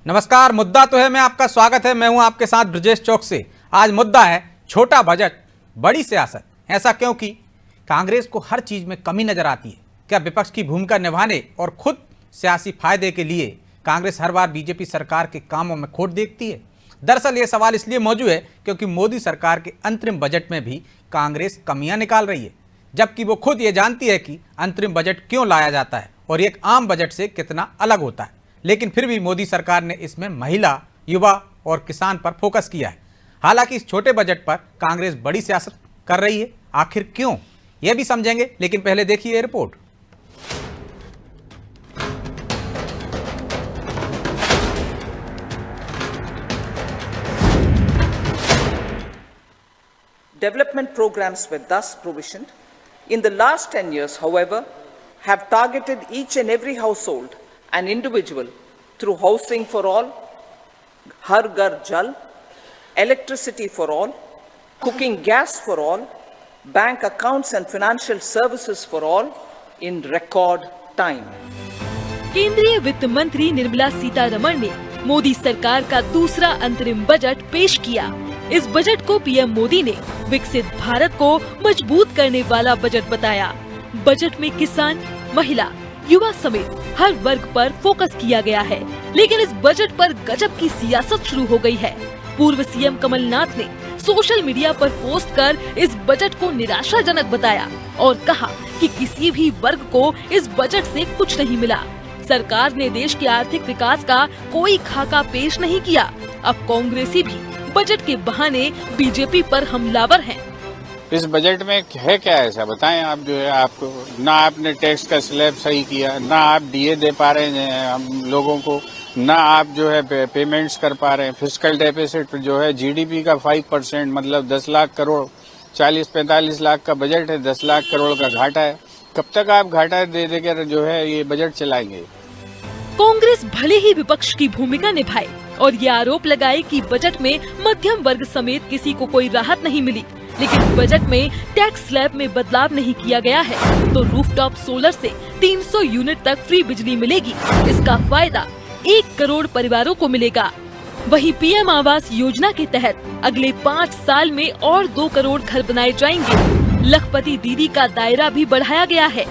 नमस्कार। मुद्दा तो है मैं आपका स्वागत है। मैं हूं आपके साथ ब्रजेश चौक से। आज मुद्दा है छोटा बजट बड़ी सियासत। ऐसा क्यों कि कांग्रेस को हर चीज में कमी नजर आती है। क्या विपक्ष की भूमिका निभाने और खुद सियासी फायदे के लिए कांग्रेस हर बार बीजेपी सरकार के कामों में खोट देखती है? दरअसल ये सवाल इसलिए मौजूद है क्योंकि मोदी सरकार के अंतरिम बजट में भी कांग्रेस कमियां निकाल रही है, जबकि वो खुद ये जानती है कि अंतरिम बजट क्यों लाया जाता है और एक आम बजट से कितना अलग होता है। लेकिन फिर भी मोदी सरकार ने इसमें महिला, युवा और किसान पर फोकस किया है। हालांकि इस छोटे बजट पर कांग्रेस बड़ी सियासत कर रही है। आखिर क्यों, यह भी समझेंगे, लेकिन पहले देखिए ये report. Development programs were thus provisioned. In the last 10 years, however, have targeted each and every household and individual through housing for all, Har Ghar Jal, electricity for all, cooking gas for all, bank accounts and financial services for all in record time. केंद्रीय वित्त मंत्री निर्मला सीतारमण ने मोदी सरकार का दूसरा अंतरिम budget पेश किया। इस बजट को पीएम मोदी ने विकसित भारत को मजबूत करने वाला बजट बताया। बजट में किसान, महिला, युवा समेत हर वर्ग पर फोकस किया गया है। लेकिन इस बजट पर गजब की सियासत शुरू हो गई है। पूर्व सीएम कमलनाथ ने सोशल मीडिया पर पोस्ट कर इस बजट को निराशाजनक बताया और कहा कि किसी भी वर्ग को इस बजट से कुछ नहीं मिला। सरकार ने देश के आर्थिक विकास का कोई खाका पेश नहीं किया। अब कांग्रेसी भी बजट के बहाने बीजेपी पर हमलावर हैं। इस बजट में है क्या ऐसा बताएं आप? जो है आपको ना आपने टैक्स का स्लैब सही किया, ना आप डीए दे पा रहे हैं हम लोगों को, ना आप जो है पेमेंट्स कर पा रहे हैं। फिस्कल डेफिसिट जो है जीडीपी का 5% मतलब 10 लाख करोड़, 40-45 लाख का बजट है, 10 लाख करोड़ का घाटा है। कब तक आप घाटा दे देकर जो है ये बजट चलाएंगे? कांग्रेस भले ही विपक्ष की भूमिका निभाए और ये आरोप लगाए कि बजट में मध्यम वर्ग समेत किसी को कोई राहत नहीं मिली, लेकिन बजट में टैक्स स्लैब में बदलाव नहीं किया गया है तो रूफटॉप सोलर से 300 यूनिट तक फ्री बिजली मिलेगी। इसका फायदा 1 करोड़ परिवारों को मिलेगा। वहीं पीएम आवास योजना के तहत अगले 5 साल में और 2 करोड़ घर बनाए जाएंगे। लखपति दीदी का दायरा भी बढ़ाया गया है।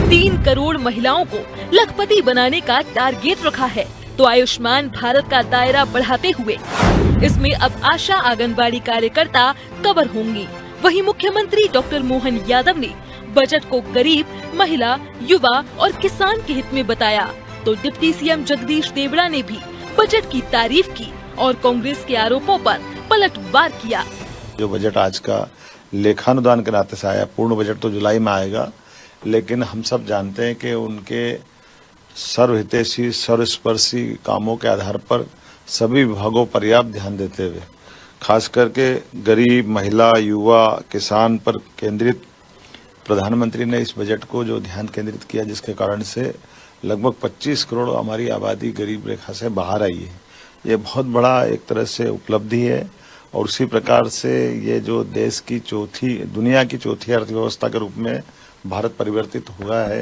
3 करोड़ महिलाओं को लखपति बनाने का टारगेट रखा है तो आयुष्मान भारत का दायरा बढ़ाते हुए इसमें अब आशा आंगनबाड़ी कार्यकर्ता कवर होंगी। वहीं मुख्यमंत्री डॉक्टर मोहन यादव ने बजट को गरीब, महिला, युवा और किसान के हित में बताया तो डिप्टी सीएम जगदीश देवड़ा ने भी बजट की तारीफ की और कांग्रेस के आरोपों पर पलटवार किया। जो बजट आज का लेखानुदान के नाते से आया, पूर्ण बजट तो जुलाई में आएगा, लेकिन हम सब जानते हैं कि उनके सर्वहितैषी, सर्वस्पर्शी कामों के आधार पर सभी विभागों पर्याप्त ध्यान देते हुए खास करके गरीब, महिला, युवा, किसान पर केंद्रित प्रधानमंत्री ने इस बजट को जो ध्यान केंद्रित किया, जिसके कारण से लगभग 25 करोड़ हमारी आबादी गरीब रेखा से बाहर आई है। ये बहुत बड़ा एक तरह से उपलब्धि है और उसी प्रकार से ये जो देश की दुनिया की चौथी अर्थव्यवस्था के रूप में भारत परिवर्तित हुआ है।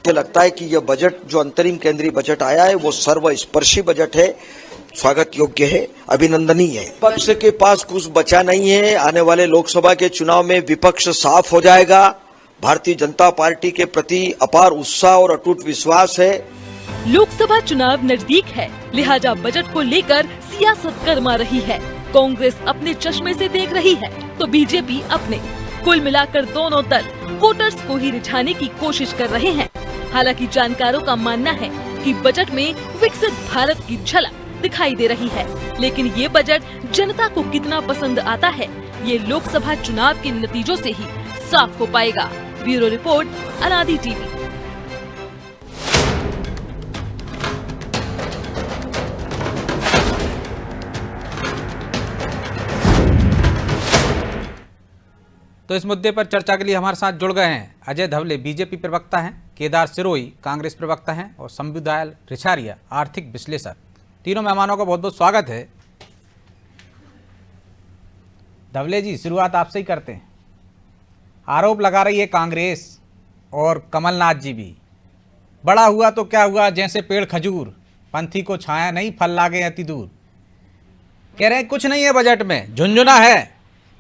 मुझे लगता है कि यह बजट जो अंतरिम केंद्रीय बजट आया है वो सर्वस्पर्शी बजट है, स्वागत योग्य है, अभिनंदनीय है। विपक्ष के पास कुछ बचा नहीं है। आने वाले लोकसभा के चुनाव में विपक्ष साफ हो जाएगा। भारतीय जनता पार्टी के प्रति अपार उत्साह और अटूट विश्वास है। लोकसभा चुनाव नजदीक है, लिहाजा बजट को लेकर सियासत गरमा रही है। कांग्रेस अपने चश्मे से देख रही है तो बीजेपी अपने। कुल मिलाकर दोनों दल वोटर्स को ही रिझाने की कोशिश कर रहे हैं। हालांकि जानकारों का मानना है कि बजट में विकसित भारत की झलक दिखाई दे रही है, लेकिन ये बजट जनता को कितना पसंद आता है ये लोकसभा चुनाव के नतीजों से ही साफ हो पाएगा। ब्यूरो रिपोर्ट, अनादि टीवी। तो इस मुद्दे पर चर्चा के लिए हमारे साथ जुड़ गए हैं अजय धवले, बीजेपी प्रवक्ता हैं, केदार सिरोही, कांग्रेस प्रवक्ता हैं, और शंभू दयाल रिछारिया, आर्थिक विश्लेषक। तीनों मेहमानों का बहुत बहुत स्वागत है। धवले जी, शुरुआत आपसे ही करते हैं। आरोप लगा रही है कांग्रेस और कमलनाथ जी भी, बड़ा हुआ तो क्या हुआ, जैसे पेड़ खजूर, पंथी को छाया नहीं, फल लागे अति दूर। कह रहे हैं कुछ नहीं है बजट में, झुंझुना है।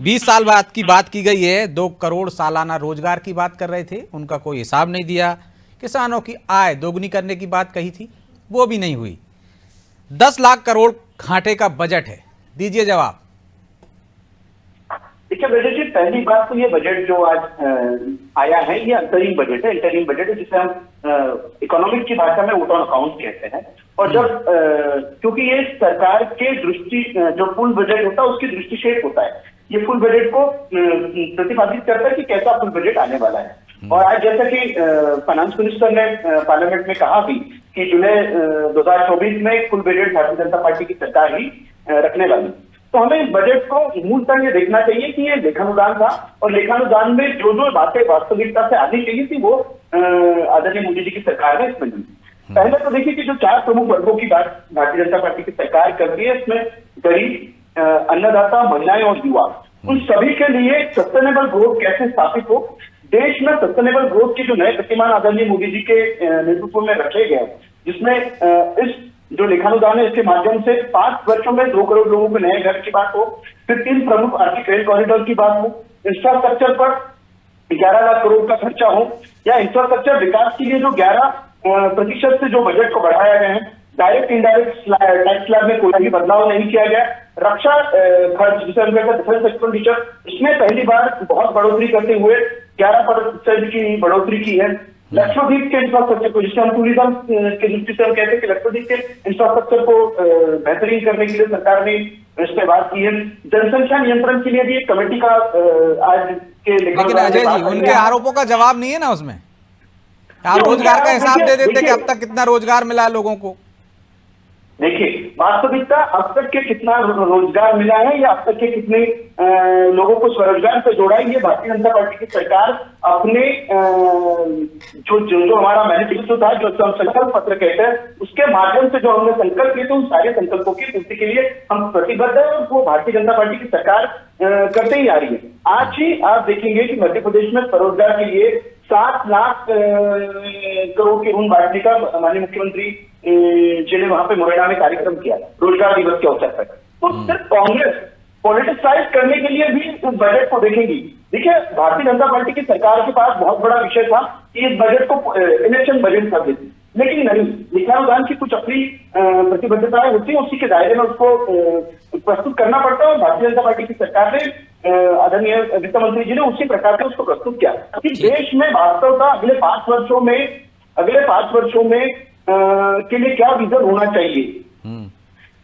20 साल बाद की बात की गई है। 2 करोड़ सालाना रोजगार की बात कर रहे थे, उनका कोई हिसाब नहीं दिया। किसानों की आय दोगुनी करने की बात कही थी, वो भी नहीं हुई। 10 लाख करोड़ घाटे का बजट है, दीजिए जवाब। देखिए वैसे जी, पहली बात तो ये बजट जो आज आया है ये अंतरिम बजट है। इंटरिम बजट है जिसे हम इकोनॉमिक की भाषा में वोट ऑन अकाउंट कहते हैं। और जब क्योंकि ये सरकार के दृष्टि जो फुल बजट होता है उसकी दृष्टिक्षेप होता है, ये फुल बजट को प्रतिपादित करता है कि कैसा फुल बजट आने वाला है। और आज जैसा कि फाइनेंस मिनिस्टर ने पार्लियामेंट में कहा भी कि जुलाई 2024 में full budget Bharatiya Janata party की सरकार ही रखने वाली, तो हमें बजट को मूलतः ये देखना चाहिए कि ये लेखानुदान था और लेखानुदान में जो जो बातें वास्तविकता से आनी चाहिए थी वो आदरणीय मोदी जी की सरकार ने इसमें दी। पहले तो देखिए कि जो 4 प्रमुख वर्गों की बात भारतीय जनता पार्टी की सरकार करती है, इसमें गरीब, अन्नदाता, महिलाएं और युवा, उन सभी के लिए सस्टेनेबल ग्रोथ कैसे स्थापित हो। देश में सस्टेनेबल ग्रोथ के जो नए प्रतिमान आदरणीय मोदी जी के नेतृत्व में रखे गए, जिसमें इस जो लेखानुदान है इसके माध्यम से 5 वर्षों में 2 करोड़ लोगों को नए घर की बात हो, फिर 3 प्रमुख आर्थिक रेल कॉरिडोर की बात हो, इंफ्रास्ट्रक्चर पर 11 लाख करोड़ का खर्चा हो, या इंफ्रास्ट्रक्चर विकास के लिए जो 11% से जो बजट को बढ़ाया गया है, डायरेक्ट इंडायरेक्ट टैक्स स्लैब में कोई भी बदलाव नहीं किया गया, रक्षा खर्च जिसे हम कहते हैं डिफेंस एक्सपेंडिचर, इसमें पहली बार बहुत बढ़ोतरी करते हुए 11% की बढ़ोतरी की है। लक्षद्वीप के इंफ्रास्ट्रक्चर को, जिससे हम टूरिज्म के दृष्टि से हम कहते हैं कि लक्षद्वीप के इंफ्रास्ट्रक्चर को बेहतरीन करने के लिए सरकार ने इस पे बात की है। जनसंख्या नियंत्रण के लिए भी एक कमेटी का आज के लेकिन अजय जी, उनके आरोपों का जवाब नहीं है ना उसमें। आप रोजगार का हिसाब दे देते कि अब तक कितना रोजगार मिला है लोगों को। देखिए वास्तविकता अब तक के कितना रोजगार मिला है या अब तक के कितने लोगों को स्वरोजगार से जोड़ा है, ये भारतीय जनता पार्टी की सरकार अपने जो हमारा मैनिफेस्टो था, जो हम संकल्प पत्र कहते हैं, उसके माध्यम से जो हमने संकल्प लिए थे उन सारे संकल्पों की पूर्ति के लिए हम प्रतिबद्ध है और वो भारतीय जनता पार्टी की सरकार करते ही आ रही है। आज ही आप देखेंगे कि मध्य प्रदेश में स्वरोजगार के लिए 7 लाख करोड़ के ऋण बांटने का माननीय मुख्यमंत्री जी ने वहां पे मुरैना में कार्यक्रम किया रोजगार दिवस के अवसर पर। तो सिर्फ कांग्रेस पॉलिटिसाइज करने के लिए भी इस बजट को देखेंगी। देखिए भारतीय जनता पार्टी की सरकार के पास बहुत बड़ा विषय था कि इस बजट को इलेक्शन बजट कर देती, लेकिन नहीं, लेखानुदान की कुछ अपनी प्रतिबद्धताएं होती है, उसी के दायरे में उसको प्रस्तुत करना पड़ता है और भारतीय जनता पार्टी की सरकार ने आदरणीय वित्त मंत्री जी ने उसी प्रकार से उसको प्रस्तुत किया कि देश में वास्तवता अगले 5 वर्षों में के लिए क्या विजन होना चाहिए।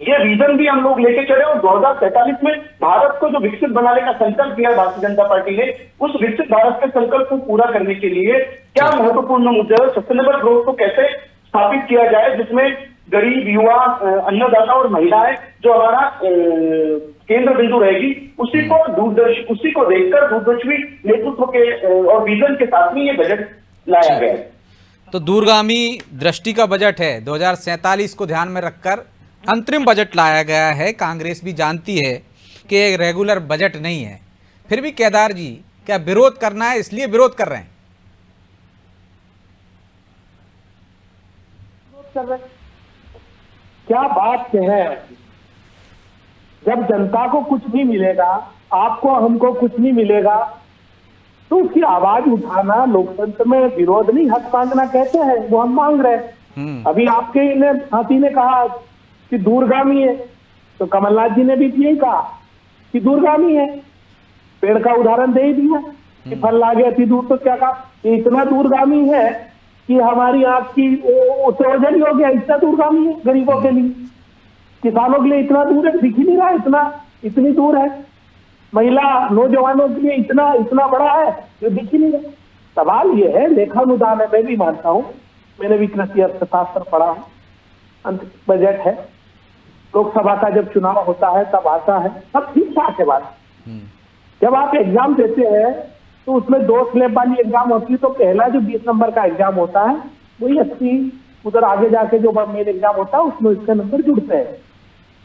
ये विजन भी हम लोग लेके चले और 2047 में भारत को जो विकसित बनाने का संकल्प किया भारतीय जनता पार्टी ने, उस विकसित भारत के संकल्प को पूरा करने के लिए क्या महत्वपूर्ण मुद्दे है, सस्टेनेबल ग्रोथ को कैसे स्थापित किया जाए, जिसमें गरीब, युवा, अन्नदाता और महिलाएं जो हमारा केंद्र बिंदु रहेगी, उसी को देखकर दूरदर्शी नेतृत्व के और विजन के साथ में ये बजट लाया गया है। तो दूरगामी दृष्टि का बजट है। 2047 को ध्यान में रखकर अंतरिम बजट लाया गया है। कांग्रेस भी जानती है कि एक रेगुलर बजट नहीं है, फिर भी केदार जी क्या विरोध करना है, इसलिए विरोध कर रहे हैं? क्या बात है, जब जनता को कुछ नहीं मिलेगा, आपको हमको कुछ नहीं मिलेगा, तो उसकी आवाज उठाना लोकतंत्र में विरोध नहीं, हक मांगना कहते हैं, वो हम मांग रहे हैं। अभी आपके साथी ने कहा कि दूरगामी है, तो कमलनाथ जी ने भी यही कहा कि दूरगामी है। पेड़ का उदाहरण दे ही दिया कि फल लागे अति दूर, तो क्या कहा कि इतना दूरगामी है कि हमारी आंख की उससे वजन ही हो गया, इतना दूरगामी है गरीबों के लिए, किसानों के लिए इतना दूर है, दिख ही नहीं रहा, इतनी दूर है, महिला नौजवानों के लिए इतना बड़ा है जो दिख ही नहीं रहा। सवाल ये है, लेखानुदान है, मैं भी मानता हूँ, मैंने भी कृषि अर्थशास्त्र पढ़ा है, अंत बजट है, लोकसभा का जब चुनाव होता है तब आता है, सब ठीक ठाक है बात। जब आप एग्जाम देते हैं तो उसमें 2 स्लैब वाली एग्जाम होती है, तो पहला जो 20 नंबर का एग्जाम होता है वही 80, उधर आगे जाके जो मेन एग्जाम होता है उसमें इसके नंबर जुड़ते हैं।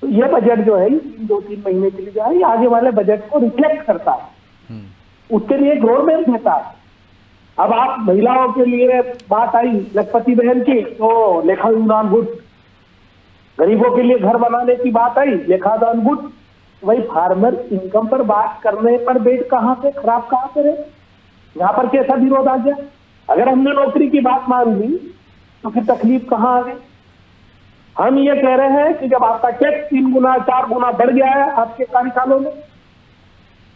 तो ये बजट जो है 2-3 महीने के लिए जो है, आगे वाले बजट को रिफ्लेक्ट करता है, उसके लिए एक रोड मैप देता है। अब आप महिलाओं के लिए बात आई लखपति बहन की, तो लेखानुदान गुड, गरीबों के लिए घर बनाने की बात आई, लेखादान गुट। वही फार्मर इनकम पर बात करने पर बेट कहाँ से खराब कहाँ से रहे? यहाँ पर कैसा विरोध आ गया? अगर हमने नौकरी की बात मान ली तो फिर तकलीफ कहाँ आ गई? हम ये कह रहे हैं कि जब आपका टैक्स 3 गुना 4 गुना बढ़ गया है आपके कार्यकालों में,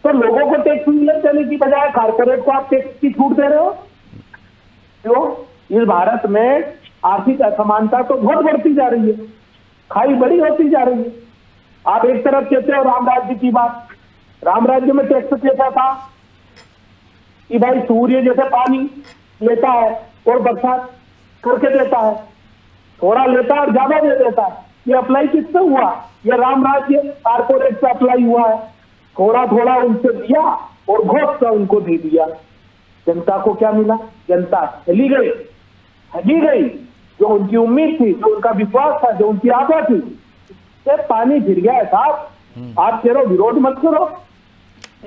तो लोगों को टैक्स मिलने देने की बजाय कारपोरेट को आप टैक्स की छूट दे रहे हो। क्यों? इस भारत में आर्थिक असमानता तो बहुत बढ़ती जा रही है, खाई बड़ी होती जा रही है। आप एक तरफ कहते हो राम राज्य की बात, राम राज्य में टैक्स कैसा था कि भाई सूर्य जैसे पानी लेता है और बरसात करके देता है, थोड़ा लेता है और ज्यादा दे देता है। ये अप्लाई किससे हुआ? ये राम राज्य कारपोरेट से अप्लाई हुआ है। थोड़ा थोड़ा उनसे दिया और घोष का उनको दे दिया। जनता को क्या मिला? जनता हिली गई, हगी गई। जो उनकी उम्मीद थी, जो उनका विश्वास था, जो उनकी आशा थी, ये पानी फिर गया है साहब। आप कह रहे विरोध मत करो।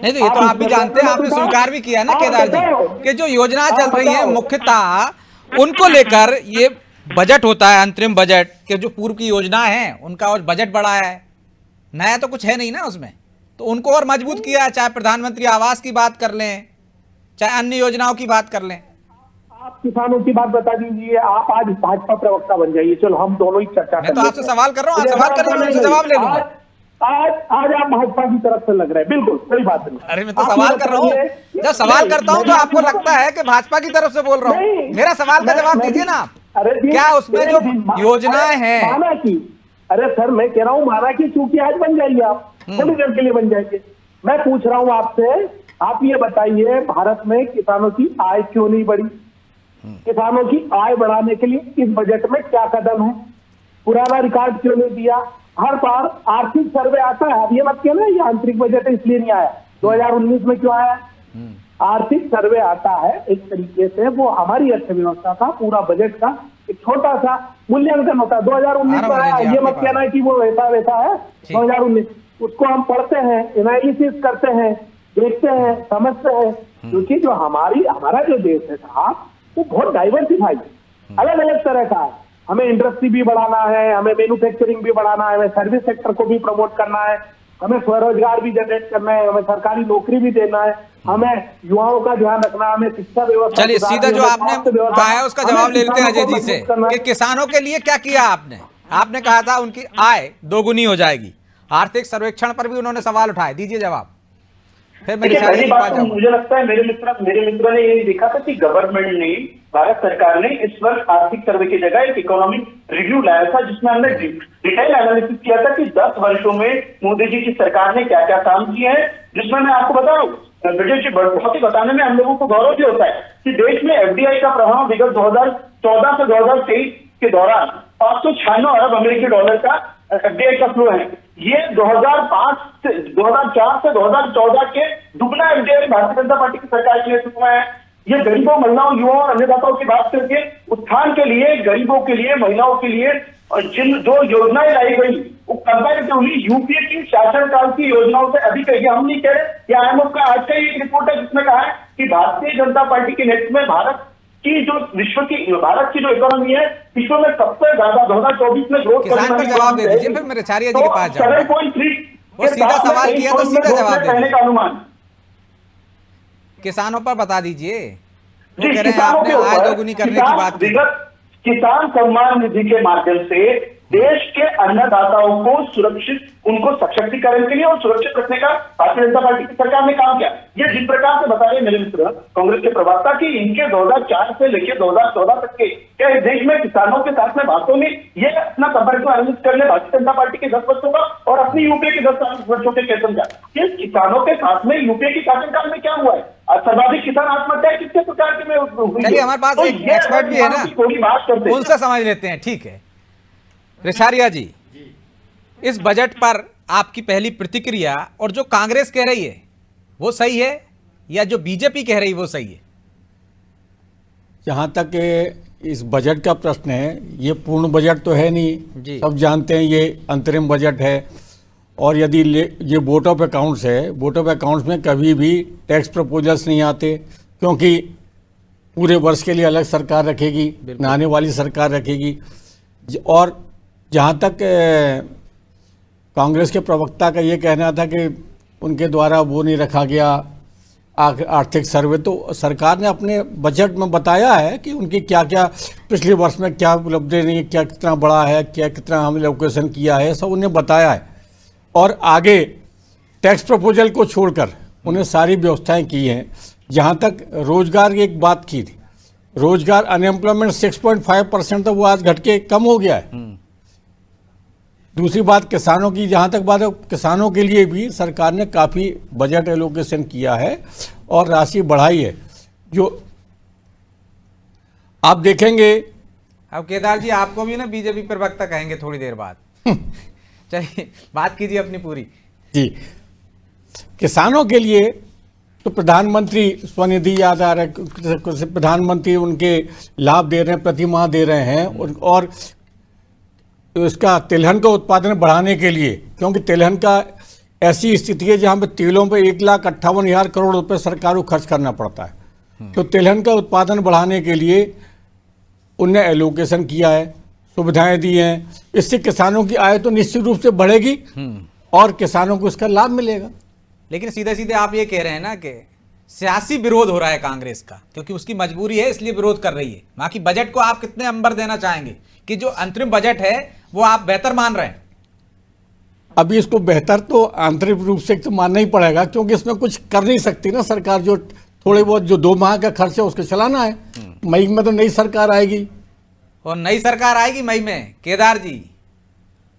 नहीं तो ये तो आप भी जानते हैं, आपने स्वीकार भी किया ना केदार जी कि जो योजना चल रही है मुख्यतः उनको लेकर ये बजट होता है, अंतरिम बजट के जो पूर्व की योजना है उनका और बजट बढ़ा है, नया तो कुछ है नहीं ना उसमें, तो उनको और मजबूत किया है। चाहे प्रधानमंत्री आवास की बात कर लें, चाहे अन्य योजनाओं की बात कर लें। आप किसानों की बात बता दीजिए। आप आज भाजपा प्रवक्ता बन जाइए, चलो हम दोनों ही चर्चा मैं तो आपसे सवाल कर रहा हूँ, आप सवाल करिए, मैं उनसे जवाब ले लूंगा। आज आप भाजपा की तरफ से लग रहे हैं, बिल्कुल कोई बात नहीं। अरे मैं तो सवाल कर रहा हूँ, जब सवाल करता हूँ तो आपको लगता है कि भाजपा की तरफ से बोल रहा हूँ। मेरा सवाल का जवाब दीजिए ना आप। क्या उसमें जो योजनाएं हैं? माना की, अरे सर मैं कह रहा हूँ माना की, चूंकि आज बन जाइए आप, थोड़ी देर के लिए बन जाएंगे। मैं पूछ रहा हूँ आपसे, आप ये बताइए भारत में किसानों की आय क्यों नहीं बढ़ी? किसानों की आय बढ़ाने के लिए इस बजट में क्या कदम है? पुराना रिकॉर्ड क्यों नहीं दिया? हर बार आर्थिक सर्वे आता है, अब ये मत कहना ये आंतरिक बजट है इसलिए नहीं आया। 2019 में क्यों आया? आर्थिक सर्वे आता है एक तरीके से, वो हमारी अर्थव्यवस्था का पूरा बजट का एक छोटा सा मूल्यांकन होता है। 2019 में आया, ये मत कहना है कि वो वैसा है 2019। उसको हम पढ़ते हैं, एनालिसिस करते हैं, देखते हैं, समझते हैं, क्योंकि जो हमारा जो देश है साहब वो बहुत डाइवर्सिफाइड, अलग अलग तरह का है। हमें इंडस्ट्री भी बढ़ाना है, हमें मैन्युफैक्चरिंग भी बढ़ाना है, हमें सर्विस सेक्टर को भी प्रमोट करना है, हमें स्वरोजगार भी जनरेट करना है, हमें सरकारी नौकरी भी देना है, हमें युवाओं का ध्यान रखना है, हमें शिक्षा व्यवस्था। चलिए सीधा जो आपने कहा है उसका जवाब ले लेते हैं अजय जी से कि किसानों के लिए क्या किया आपने? आपने कहा था उनकी आय दोगुनी हो जाएगी, आर्थिक सर्वेक्षण पर भी उन्होंने सवाल उठाए, दीजिए जवाब। पहली बात तो मुझे लगता है मेरे मित्र ने ये देखा था कि गवर्नमेंट ने, भारत सरकार ने इस वर्ष आर्थिक सर्वे की जगह एक इकोनॉमिक रिव्यू लाया था, जिसमें हमने डिटेल एनालिसिस किया था कि 10 वर्षों में मोदी जी की सरकार ने क्या क्या काम किए हैं। जिसमें मैं आपको बता रहा हूँ ब्रिजेश जी, बहुत ही बताने में हम लोगों को गौरव भी होता है कि देश में एफडीआई का प्रभाव विगत 2014 से 2023 के दौरान 596 अरब अमेरिकी डॉलर का एफडीआई का फ्लो है। ये 2004 से 2014 के दुगना एफडीआई भारतीय जनता पार्टी की सरकार के नेतृत्व में है। ये गरीबों, महिलाओं, युवाओं और अन्नदाताओं की बात करके उत्थान के लिए, गरीबों के लिए, महिलाओं के लिए और जिन जो योजनाएं लाई गई वो कंपैरेटिवली यूपीए की शासनकाल की योजनाओं से अधिक है। हम नहीं कह रहे, ये आईएमएफ का आज का ही एक रिपोर्ट है जिसमें कहा है कि भारतीय जनता पार्टी के नेतृत्व में भारत की जो इकोनॉमी है विश्व में सबसे ज्यादा 2024 में ग्रोथ किसान पर जवाब दे दीजिए, फिर मेरे चारिया जी के पास जाओ। 7.3 वो सीधा सवाल किया तो सीधा जवाब दे का अनुमान किसानों पर बता दीजिए। वो कह रहे हैं आपने आय दोगुनी करने की बात की। किसान सम्मान निधि के माध्यम से देश के अन्नदाताओं को सुरक्षित, उनको सशक्तिकरण के लिए और सुरक्षित रखने का भारतीय जनता पार्टी की सरकार ने काम किया। ये जिस प्रकार से बता रहे मेरे मित्र कांग्रेस के प्रवक्ता की इनके 2004 से लेकर 2014 तक के क्या इस देश में किसानों के साथ में बातों में ये अपना कंपैरिजन एनालिसिस कर ले भारतीय जनता पार्टी के 10 वर्षों का और अपनी यूपीए के 10 वर्षों के कैसे का कि किसानों के साथ में यूपीए की शासनकाल में क्या हुआ है। सर्वाधिक किसान आत्महत्या कितने प्रकार के में हुई? चलिए हमारे पास एक एक्सपर्ट भी है ना, थोड़ी बात करते हैं, उनसे समझ लेते हैं। ठीक है रिशारिया जी, इस बजट पर आपकी पहली प्रतिक्रिया, और जो कांग्रेस कह रही है वो सही है या जो बीजेपी कह रही है वो सही है? जहाँ तक इस बजट का प्रश्न है, ये पूर्ण बजट तो है नहीं, सब जानते हैं ये अंतरिम बजट है। और यदि ये वोट ऑफ अकाउंट्स है, वोट ऑफ अकाउंट्स में कभी भी टैक्स प्रपोजल्स नहीं आते, क्योंकि पूरे वर्ष के लिए अलग सरकार रखेगी, आने वाली सरकार रखेगी। और जहाँ तक कांग्रेस के प्रवक्ता का ये कहना था कि उनके द्वारा वो नहीं रखा गया आर्थिक सर्वे, तो सरकार ने अपने बजट में बताया है कि उनकी क्या क्या पिछले वर्ष में क्या उपलब्धि नहीं, क्या कितना बड़ा है, क्या कितना हमने एलोकेशन किया है, सब उन्हें बताया है। और आगे टैक्स प्रपोजल को छोड़कर उन्हें सारी व्यवस्थाएं की हैं। जहाँ तक रोजगार की एक बात की थी, रोजगार अनएम्प्लॉयमेंट 6.5% तो वो आज घट के कम हो गया है। दूसरी बात किसानों की, जहाँ तक बात है, किसानों के लिए भी सरकार ने काफ़ी बजट एलोकेशन किया है और राशि बढ़ाई है। जो आप देखेंगे, अब केदार जी आपको भी ना बीजेपी प्रवक्ता कहेंगे थोड़ी देर बाद। चलिए बात कीजिए अपनी पूरी। जी, किसानों के लिए तो प्रधानमंत्री स्वनिधि याद आ रहा है, प्रधानमंत्री उनके लाभ दे रहे हैं, प्रति माह दे रहे हैं। और इसका तिलहन का उत्पादन बढ़ाने के लिए, क्योंकि तिलहन का ऐसी स्थिति है जहाँ पे तेलों पे 1,58,000 करोड़ रुपए सरकार को खर्च करना पड़ता है, तो तिलहन का उत्पादन बढ़ाने के लिए उनने एलोकेशन किया है, सुविधाएं दी हैं। इससे किसानों की आय तो निश्चित रूप से बढ़ेगी और किसानों को इसका लाभ मिलेगा। लेकिन सीधे सीधे आप ये कह रहे हैं ना कि सियासी विरोध हो रहा है कांग्रेस का, क्योंकि उसकी मजबूरी है इसलिए विरोध कर रही है। बाकी बजट को आप कितने अंबर देना चाहेंगे कि जो अंतरिम बजट है वो आप बेहतर मान रहे हैं? अभी इसको बेहतर तो आंतरिक रूप से तो मानना ही पड़ेगा, क्योंकि इसमें कुछ कर नहीं सकती ना सरकार। जो थोड़े बहुत जो 2 माह का खर्च है उसको चलाना है। मई में तो नई सरकार आएगी, और नई सरकार आएगी मई में। केदार जी,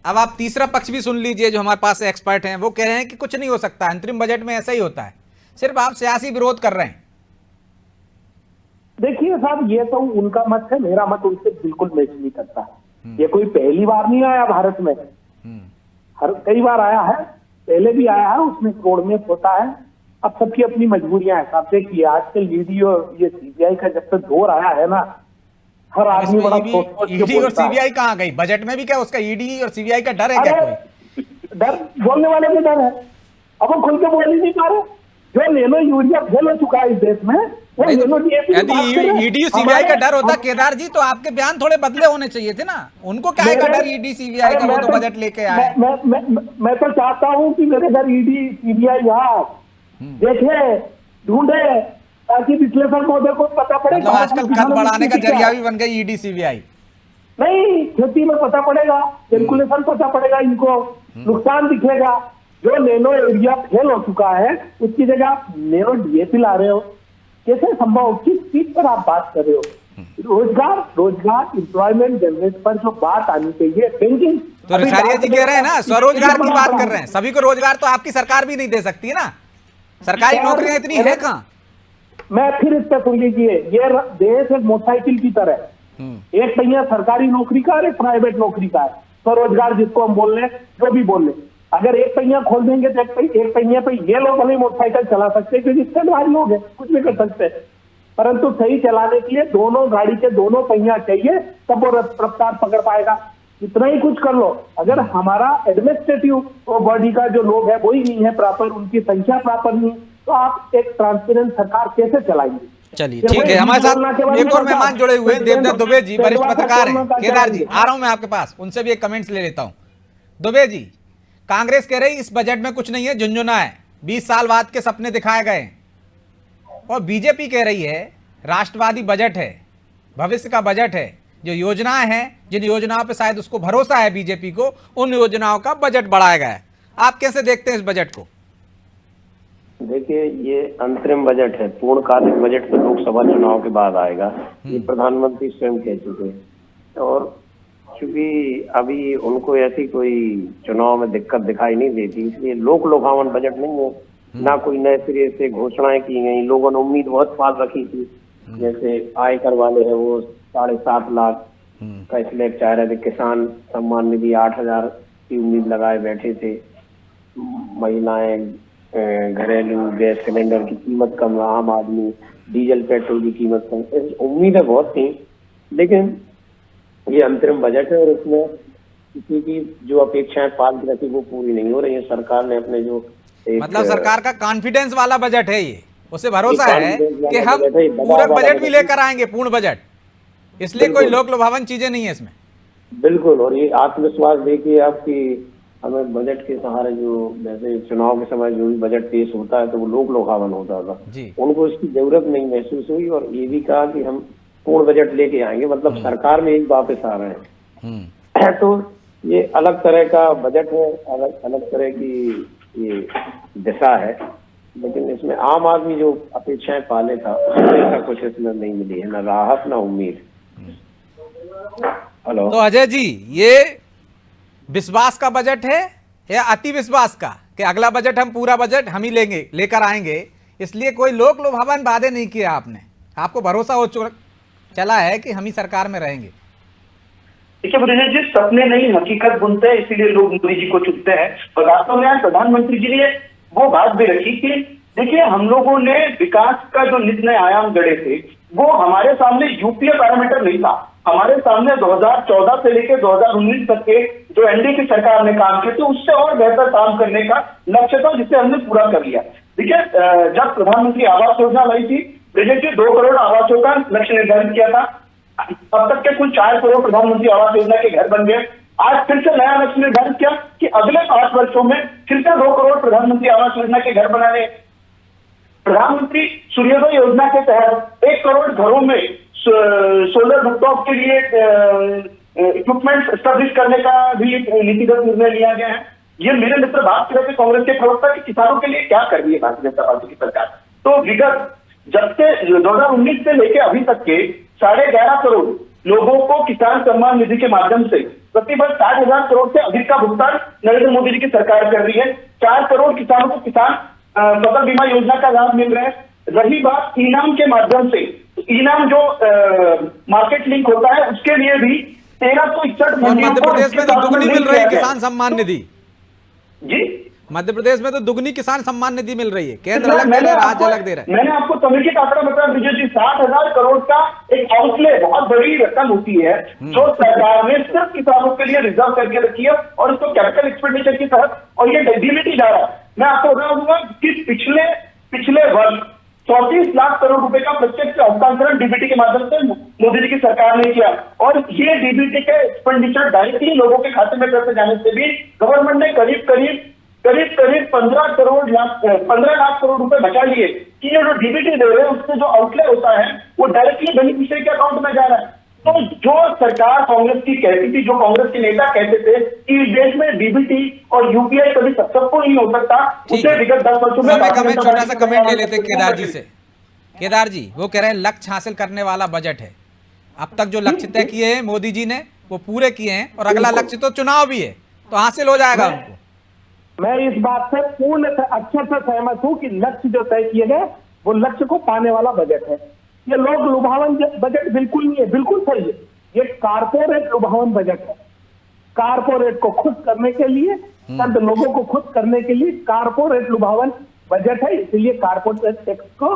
अब आप तीसरा पक्ष भी सुन लीजिए, जो हमारे पास एक्सपर्ट हैं वो कह रहे हैं कि कुछ नहीं हो सकता, अंतरिम बजट में ऐसा ही होता है, सिर्फ आप सियासी विरोध कर रहे हैं। देखिए साहब, ये तो उनका मत है, मेरा मत उनसे बिल्कुल मैच नहीं करता। ये कोई पहली बार नहीं आया भारत में, कई बार आया है, पहले भी आया है, उसमें रोड में होता है। अब सबकी अपनी मजबूरियां हिसाब से की। आजकल ईडी और ये सीबीआई का जब तक दौर आया है ना, हर आदमी बड़ा सोच सोच के ईडी और बोलता है। सीबीआई कहाँ गई बजट में? भी क्या उसका ईडी और सीबीआई का डर है क्या? कोई डर बोलने वाले को डर है। अब वो खुल के बोल ही नहीं पा रहे। जो नैनो यूरिया फेल हो चुका है इस देश में, वो नैनो डीएपी की बात कर रहे हैं। ईडी सीबीआई का डर होता केदार जी, तो आपके बयान थोड़े बदले होने चाहिए थे ना। उनको क्या है का डर ईडी सीबीआई का? वो तो बजट लेके आए। मैं तो चाहता हूँ कि मेरे घर ईडी सीबीआई यहाँ देखे, ढूंढे, ताकि विश्लेषण महोदय को पता पड़े। मतलब आजकल कद बढ़ाने का जरिया भी बन गई ईडी सीबीआई। नहीं, खेती में पता पड़ेगा, कैलकुलेशन पता पड़ेगा, इनको नुकसान दिखेगा। जो नैनो यूरिया फेल हो चुका है उसकी जगह आप नैनो डीएपी ला रहे हो, कैसे संभव हो? किस चीज पर आप बात कर रहे हो? रोजगार एम्प्लॉयमेंट जनरेट पर जो बात आनी चाहिए, बैंकिंग। तो रिसारिया जी कह रहे हैं ना, स्वरोजगार की बात कर रहे हैं। सभी को रोजगार तो आपकी सरकार भी नहीं दे सकती है ना, सरकारी नौकरियां इतनी है कहाँ? मैं फिर इस पर सुन लीजिए, ये देश एक मोटरसाइकिल की तरह, एक पहिया सरकारी नौकरी का और एक प्राइवेट नौकरी का है। स्वरोजगार जिसको हम बोल रहे हैं, जो भी बोल रहे, अगर एक पहिया खोल देंगे तो एक पहिया पे ये लोग भले मोटरसाइकिल चला सकते हैं, क्योंकि स्टैंडबाज लोग हैं, कुछ भी कर सकते हैं। परंतु सही चलाने के लिए दोनों गाड़ी के दोनों पहिया चाहिए, तब वो रफ्तार पकड़ पाएगा। इतना ही कुछ कर लो। अगर हमारा एडमिनिस्ट्रेटिव बॉडी का जो लोग है वही नहीं है प्रॉपर, उनकी संख्या प्रॉपर नहीं, तो आप एक ट्रांसपेरेंट सरकार कैसे चलाएंगे? चलिए ठीक है, हमारे साथ एक और मेहमान जुड़े हुए हैं, देवदत्त दुबे जी, वरिष्ठ पत्रकार हैं। केदार जी, आ रहा हूं मैं आपके पास, उनसे भी एक कमेंट्स ले लेता हूं। दुबे जी, कांग्रेस कह रही इस बजट में कुछ नहीं है, झुंझुना है, 20 साल बाद के सपने दिखाए गए, और बीजेपी कह रही है राष्ट्रवादी बजट है, भविष्य का बजट है, जो योजनाएं हैं, जिन योजनाओं पे शायद उसको भरोसा है बीजेपी को, उन योजनाओं का बजट बढ़ाया गया है। आप कैसे देखते हैं इस बजट को? देखिए, ये अंतरिम बजट है, पूर्णकालिक बजट तो लोकसभा चुनाव के बाद आएगा, ये प्रधानमंत्री स्वयं कह चुके हैं। और चूंकि अभी उनको ऐसी कोई चुनाव में दिक्कत दिखाई नहीं देती, इसलिए लोक लुभावन बजट नहीं है। ना कोई नए सिरे से घोषणाएं की गई, लोगों ने उम्मीद बहुत पाल रखी थी। जैसे आयकर वाले हैं वो 7.5 लाख का स्लैब चाह रहे थे, किसान सम्मान निधि 8,000 की उम्मीद लगाए बैठे थे, महिलाएं घरेलू गैस सिलेंडर की कीमत कम, आम आदमी डीजल पेट्रोल की कीमत कम, उम्मीदें बहुत थी। लेकिन ये अंतरिम बजट है और इसमें किसी की जो अपेक्षाएं पाल के रखी वो पूरी नहीं हो रही है। सरकार ने अपने जो मतलब सरकार का कॉन्फिडेंस वाला बजट है, ये उसे भरोसा है कि हम पूरा बजट भी लेकर आएंगे, पूर्ण बजट, इसलिए कोई लोक लुभावन चीजें नहीं है इसमें। बिल्कुल। और ये आत्मविश्वास देखिए आपकी, हमें बजट के सहारे जो जैसे चुनाव के समय जो भी बजट पेश होता है तो वो लोक लोकावन होता था, उनको इसकी जरूरत नहीं महसूस हुई और ये भी कहा कि हम पूर्ण बजट लेके आएंगे, मतलब सरकार में एक वापस आ रहे हैं। तो ये अलग तरह का बजट है, अलग अलग तरह की ये दिशा है, लेकिन इसमें आम आदमी जो अपेक्षाएं पाले था उसका कुछ इसमें नहीं मिली है, न राहत न उम्मीद। हेलो, तो अजय जी, ये विश्वास का बजट है या अति विश्वास का, कि अगला बजट हम पूरा बजट हम ही लेकर आएंगे, इसलिए कोई लोक लुभावन वादे नहीं किया आपने, आपको भरोसा हो चला है कि हम ही सरकार में रहेंगे? देखिए ब्रिजेश जी, सपने नहीं हकीकत बुनते हैं, इसीलिए लोग मोदी जी को चुनते हैं। और वास्तव में आज प्रधानमंत्री जी ने वो बात भी रखी कि देखिए हम लोगों ने विकास का जो नित नए आयाम गढ़े थे वो हमारे सामने यूपीए पैरामीटर नहीं था, हमारे सामने 2014 से लेकर 2019 तक के जो एनडीए की सरकार ने काम किए थे उससे और बेहतर काम करने का लक्ष्य था, जिसे हमने पूरा कर लिया। देखिए जब प्रधानमंत्री आवास योजना लाई थी ब्रिजेश जी, 2 करोड़ आवासों का लक्ष्य निर्धारित किया था, अब तक के कुल 4 करोड़ प्रधानमंत्री आवास योजना के घर बन गए। आज फिर से नया लक्ष्य निर्धारित किया कि अगले 5 वर्षों में फिर से 2 करोड़ प्रधानमंत्री आवास योजना के घर बनाने। प्रधानमंत्री सूर्योदय योजना के तहत 1 करोड़ घरों में सोलर रूफटॉप के लिए इक्विपमेंट स्टैब्लिश करने का भी नीतिगत निर्णय लिया गया है। ये मेरे मित्र बात कर रहे थे कांग्रेस के प्रवक्ता कि किसानों के लिए क्या कर रही है भारतीय जनता पार्टी की सरकार। तो विगत जब से 2019 से लेकर अभी तक के 11.5 करोड़ लोगों को किसान सम्मान निधि के माध्यम से प्रतिवर्ष 60,000 करोड़ से अधिक का भुगतान नरेंद्र मोदी जी की सरकार कर रही है। 4 करोड़ किसानों को किसान फसल बीमा योजना का लाभ मिल रहा है। रही बात इनाम के माध्यम से, इनाम जो मार्केट लिंक होता है उसके लिए भी 1361 मध्य प्रदेश में तो दुगनी मिल रही है किसान सम्मान निधि जी, मध्य प्रदेश में तो दुगनी किसान सम्मान निधि मिल रही है, केंद्र अलग दे रहा है, राज्य अलग दे रहा है। मैंने आपको समेकित आंकड़ा बताया विजय जी, 60,000 करोड़ का एक आउटले, बहुत बड़ी रकम होती है जो सरकार ने सिर्फ किसानों के लिए रिजर्व करके रखी है और इसको कैपिटल एक्सपेंडिचर की तरफ, और ये डीबीटी जा रहा है। मैं आपको बता दूंगा कि पिछले वर्ष 34 लाख करोड़ रुपए का प्रत्यक्ष हस्तांतरण डीबीटी के माध्यम से मोदी जी की सरकार ने किया, और ये डीबीटी के एक्सपेंडिचर डायरेक्टली लोगों के खाते में करते जाने से भी गवर्नमेंट ने करीब 15 लाख करोड़ रुपए बचा लिए कि ये जो डीबीटी दे रहे हैं उससे जो आउटले होता है वो डायरेक्टली बेनिफिशियरी के अकाउंट में जा रहा है। तो जो सरकार कांग्रेस की कहती थी, जो कांग्रेस के नेता कहते थे कि देश में डीबीटी और यूपीआई कभी सक्सेसफुल नहीं हो सकता, उसे विगत 10 वर्षों में छोटा सा कमेंट ले लेते केदार जी से। केदार जी, वो कह रहे हैं लक्ष्य हासिल करने वाला बजट है, अब तक जो लक्ष्य तय किए हैं मोदी जी ने वो पूरे किए हैं, और अगला लक्ष्य तो चुनाव भी है, तो हासिल हो जाएगा उनको। मैं इस बात से पूर्ण अक्षर से सहमत हूं कि लक्ष्य जो तय किए गए वो लक्ष्य को पाने वाला बजट है। ये लोग लुभावन बजट बिल्कुल नहीं है, बिल्कुल सही है, ये कारपोरेट लुभावन बजट है। कारपोरेट को खुश करने के लिए, चंद लोगों को खुश करने के लिए कारपोरेट लुभावन बजट है, इसलिए कारपोरेट टैक्स को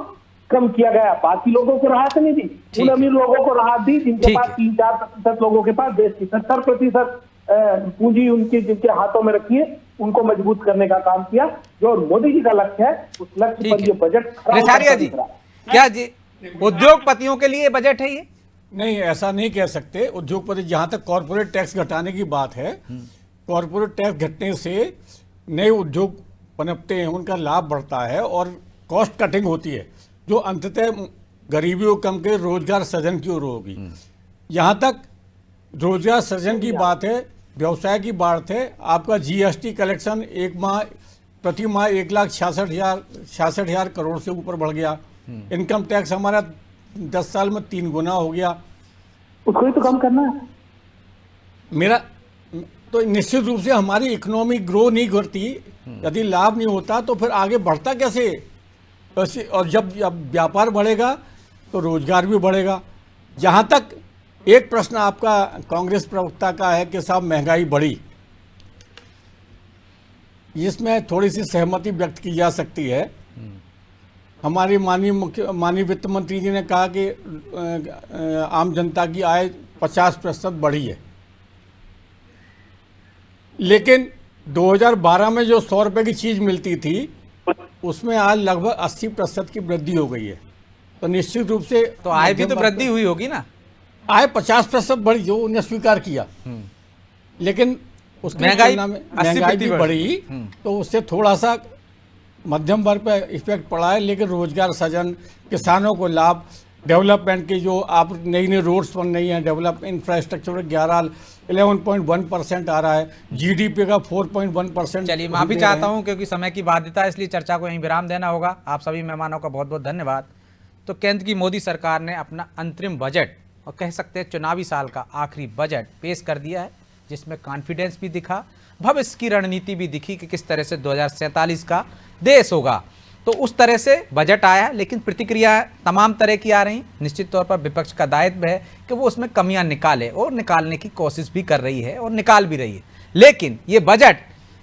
कम किया गया, बाकी लोगों को राहत नहीं दी, उन अमीर लोगों को राहत दी जिनके पास 3-4% लोगों के पास देश की 70% पूंजी उनकी जिनके हाथों में रखी है, उनको मजबूत करने का काम किया। जो मोदी जी का लक्ष्य है उस लक्ष्य पर ये बजट रेछारिया जी, क्या जी उद्योगपतियों के लिए बजट है ये? नहीं, ऐसा नहीं कह सकते। उद्योगपति, जहां तक कॉर्पोरेट टैक्स घटाने की बात है, कॉर्पोरेट टैक्स घटने से नए उद्योग पनपते हैं, उनका लाभ बढ़ता है और कॉस्ट कटिंग होती है, जो अंततः गरीबी को कम कर रोजगार सृजन की ओर होगी। यहाँ तक रोजगार सृजन की बात है, व्यवसाय की बात है, आपका जीएसटी कलेक्शन प्रति माह 1,66,000 करोड़ से ऊपर बढ़ गया। इनकम टैक्स हमारा 10 साल में 3 गुना हो गया। उसको ही तो कम करना है। मेरा तो निश्चित रूप से हमारी इकोनॉमी ग्रो नहीं करती, यदि लाभ नहीं होता तो फिर आगे बढ़ता कैसे? और जब व्यापार बढ़ेगा तो रोजगार भी बढ़ेगा। जहाँ तक एक प्रश्न आपका कांग्रेस प्रवक्ता का है कि साहब महंगाई बढ़ी, इसमें थोड़ी सी सहमति व्यक्त की जा सकती है। हमारी माननीय वित्त मंत्री जी ने कहा कि आम जनता की आय 50% बढ़ी है, लेकिन 2012 में जो 100 रुपये की चीज़ मिलती थी उसमें आज लगभग 80% की वृद्धि हो गई है। तो निश्चित रूप से तो आय भी तो वृद्धि हुई होगी ना। आय 50% बढ़ी जो उन्हें स्वीकार किया, लेकिन उसकी महंगाई तुलना में 80% महंगाई भी बढ़ी, तो उससे थोड़ा सा मध्यम वर्ग पे इफेक्ट पड़ा है। लेकिन रोजगार सृजन, किसानों को लाभ, डेवलपमेंट की जो आप नई नई रोड्स बन रही हैं, डेवलप इंफ्रास्ट्रक्चर 11% आ रहा है, जीडीपी का 4.1%। चलिए माफी चाहता हूं क्योंकि समय की बाध्यता है, इसलिए चर्चा को यहीं विराम देना होगा। आप सभी मेहमानों का बहुत बहुत धन्यवाद। तो केंद्र की मोदी सरकार ने अपना अंतरिम बजट और कह सकते हैं चुनावी साल का आखिरी बजट पेश कर दिया है, जिसमें कॉन्फिडेंस भी दिखा, भविष्य की रणनीति भी दिखी कि किस तरह से 2047 का देश होगा। तो उस तरह से बजट आया, लेकिन प्रतिक्रिया तमाम तरह की आ रही। निश्चित तौर पर विपक्ष का दायित्व है कि वो उसमें कमियां निकाले और निकालने की कोशिश भी कर रही है और निकाल भी रही है। लेकिन ये बजट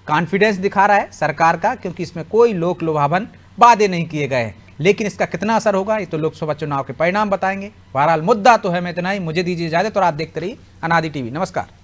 कॉन्फिडेंस दिखा रहा है सरकार का, क्योंकि इसमें कोई लोक लुभावन वादे नहीं किए गए हैं। लेकिन इसका कितना असर होगा ये तो लोकसभा चुनाव के परिणाम बताएंगे। बहरहाल मुद्दा तो है मैं इतना ही। मुझे दीजिए इजाजत और आप देखते रहिए अनादि टीवी। नमस्कार।